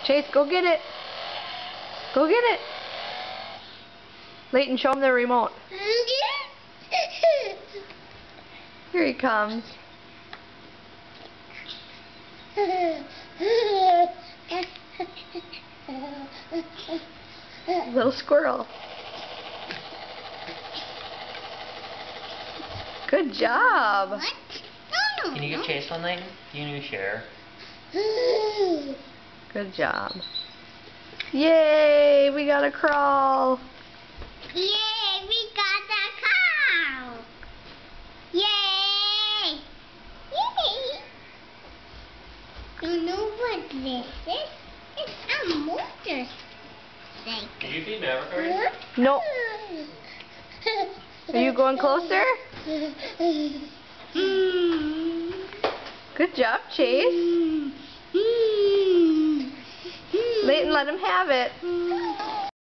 Chase, go get it. Go get it. Layton, show him the remote. Here he comes. Little squirrel. Good job. Can you get Chase one, Layton? You need to share. Good job. Yay, we got a crawl. Yay, we got the cow. Yay. Yay. You know what this is? It's a motorcycle. Did you feed Maverick already? No. Are you going closer? Good job, Chase. Layton, let him have it.